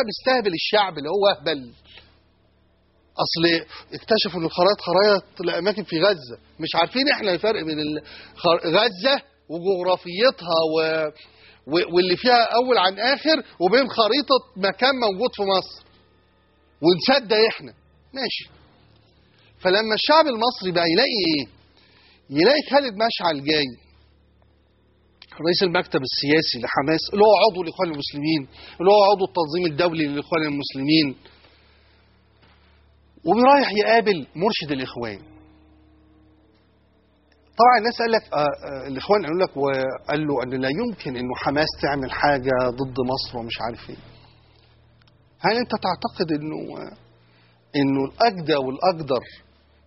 بيستهبل الشعب اللي هو اهبل. اصل اكتشفوا ان خرائط الاماكن في غزه، مش عارفين احنا الفرق بين غزه وجغرافيتها واللي فيها اول عن اخر وبين خريطه مكان موجود في مصر، ونصدق احنا ماشي. فلما الشعب المصري بقى يلاقي ايه؟ يلاقي خالد مشعل جاي رئيس المكتب السياسي لحماس، اللي هو عضو الاخوان المسلمين، اللي هو عضو التنظيم الدولي للاخوان المسلمين، وبيرايح يقابل مرشد الاخوان. طبعا الناس قال لك الاخوان قالوا لك، وقال له ان لا يمكن انه حماس تعمل حاجه ضد مصر ومش عارف ايه. هل انت تعتقد انه الاجدى والاقدر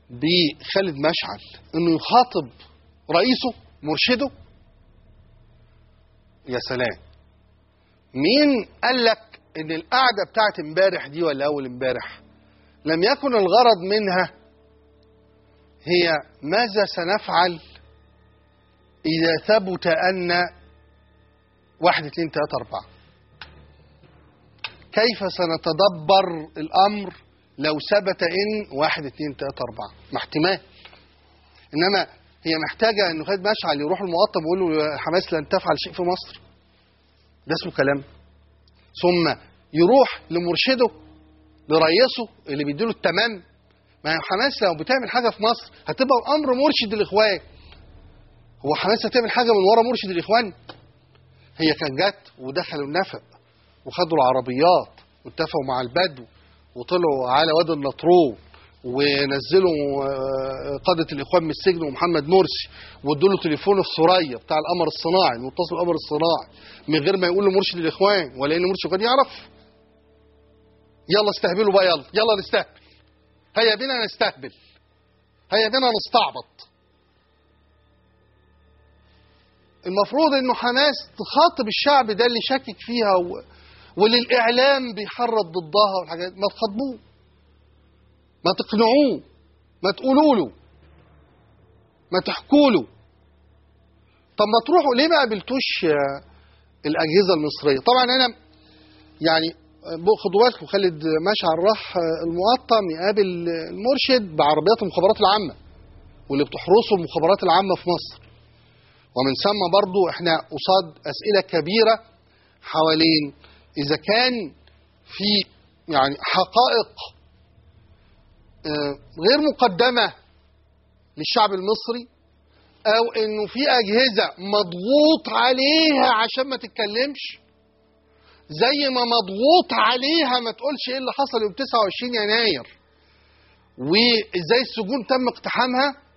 بخالد مشعل انه يخاطب رئيسه مرشده؟ يا سلام. مين قال لك ان القعده بتاعت امبارح دي ولا اول امبارح لم يكن الغرض منها هي ماذا سنفعل اذا ثبت ان 1 2 3 4؟ كيف سنتدبر الامر لو ثبت ان 1 2 3 4؟ ما احتمال. انما هي محتاجه انه خالد مشعل يروح المقطم ويقول له حماس لن تفعل شيء في مصر؟ ده اسمه كلام؟ ثم يروح لمرشده لرئيسه اللي بيديله التمام. ما هي حماس لو بتعمل حاجه في مصر هتبقى امر مرشد الاخوان. هو حماس هتعمل حاجه من ورا مرشد الاخوان؟ هي كان جت ودخلوا النفق وخدوا العربيات واتفقوا مع البدو وطلعوا على وادي النطرون ونزلوا قادة الإخوان من السجن ومحمد مرسي وادوا له تليفون الثريا بتاع القمر الصناعي المتصل بالقمر الصناعي من غير ما يقول لمرشد الإخوان ولا إن مرشد الإخوان يعرف. يلا استهبلوا بقى، يلا نستهبل، هيا بنا نستهبل، هيا بنا نستعبط. المفروض إنه حماس تخاطب الشعب ده اللي شاكك فيها واللي الإعلام بيحرض ضدها والحاجات، ما تخاطبوه، ما تقنعوه، ما تقولوا له، ما تحكوا له. طب ما تروحوا ليه ما قابلتوش الأجهزة المصرية؟ طبعا أنا يعني خدوا بالكم، خالد مشعل راح المقطم يقابل المرشد بعربيات المخابرات العامة واللي بتحرسه المخابرات العامة في مصر. ومن ثم برضو احنا قصاد أسئلة كبيرة حوالين إذا كان في يعني حقائق غير مقدمة للشعب المصري، أو إنه في أجهزة مضغوط عليها عشان ما تتكلمش، زي ما مضغوط عليها ما تقولش إيه اللي حصل يوم 29 يناير وإزاي السجون تم اقتحامها.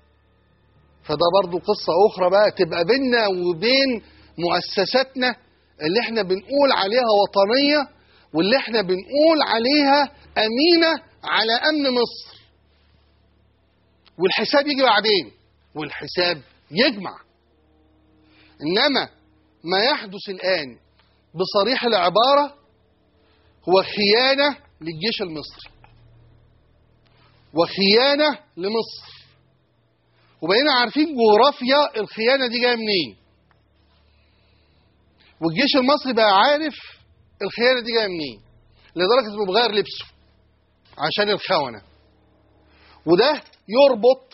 فده برضو قصة أخرى بقى تبقى بيننا وبين مؤسساتنا اللي احنا بنقول عليها وطنية واللي احنا بنقول عليها أمينة على أمن مصر. والحساب يجي بعدين، والحساب يجمع. إنما ما يحدث الآن بصريح العبارة هو خيانة للجيش المصري وخيانة لمصر. وبقينا عارفين جغرافيا الخيانة دي جاية منين، والجيش المصري بقى عارف الخيانة دي جاية منين، لدرجة انه بغير لبسه عشان الخونة. وده يربط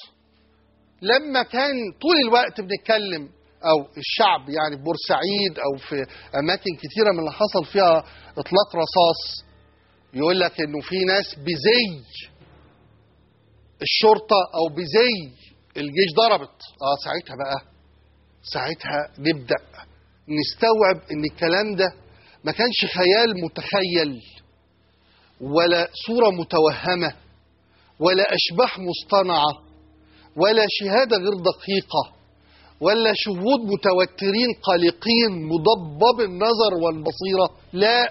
لما كان طول الوقت بنتكلم او الشعب يعني في بورسعيد او في اماكن كتيرة من اللي حصل فيها اطلاق رصاص يقول لك انه في ناس بزي الشرطة او بزي الجيش ضربت. ساعتها نبدأ نستوعب ان الكلام ده ما كانش خيال متخيل ولا صورة متوهمة ولا أشباح مصطنعة ولا شهادة غير دقيقة ولا شهود متوترين قلقين مضبب النظر والبصيرة. لا،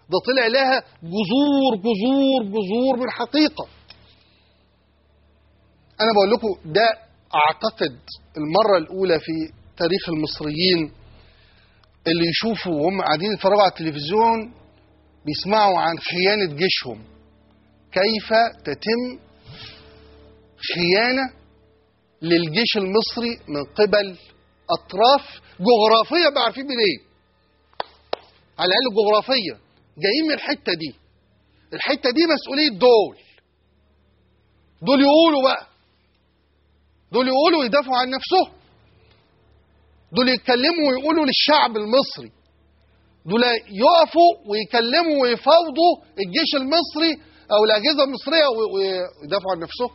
ده طلع لها جذور جذور جذور من حقيقة. أنا بقول لكم ده أعتقد المرة الأولى في تاريخ المصريين اللي يشوفوا وهم قاعدين يتفرجوا على التلفزيون بيسمعوا عن خيانة جيشهم، كيف تتم خيانة للجيش المصري من قبل أطراف جغرافية عارفين منين، على الأقل جغرافية جايين من الحتة دي. الحتة دي مسؤولية دول يقولوا بقى، دول يقولوا ويدافعوا عن نفسهم، دول يتكلموا ويقولوا للشعب المصري، دول يقفوا ويكلموا ويفاوضوا الجيش المصري أو الأجهزة المصرية ويدافعوا عن نفسهم،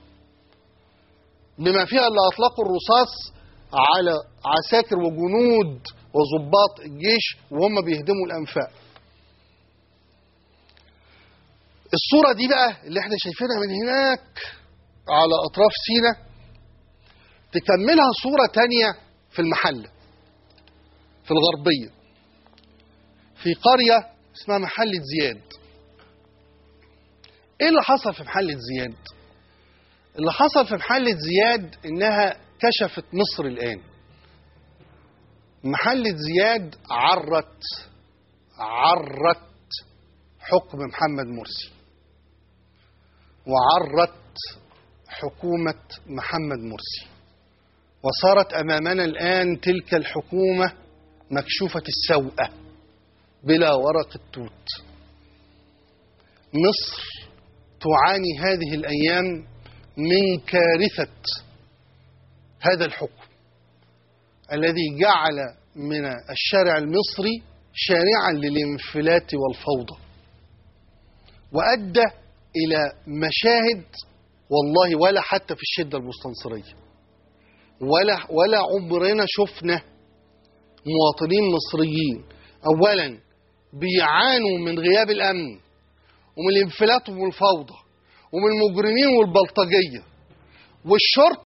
بما فيها اللي أطلقوا الرصاص على عساكر وجنود وضباط الجيش وهم بيهدموا الأنفاق. الصورة دي بقى اللي احنا شايفينها من هناك على أطراف سيناء تكملها صورة تانية في المحلة في الغربية، في قرية اسمها محلة زياد. ايه اللي حصل في محلة زياد؟ اللي حصل في محلة زياد انها كشفت مصر الآن. محلة زياد عرت حكم محمد مرسي، وعرت حكومة محمد مرسي، وصارت أمامنا الآن تلك الحكومة مكشوفة السوءة بلا ورق التوت. مصر تعاني هذه الأيام من كارثة هذا الحكم الذي جعل من الشارع المصري شارعا للانفلات والفوضى، وأدى إلى مشاهد والله ولا حتى في الشدة المستنصرية ولا عمرنا شفنا مواطنين مصريين أولا بيعانوا من غياب الأمن ومن الانفلات والفوضى ومن المجرمين والبلطجية، والشرطة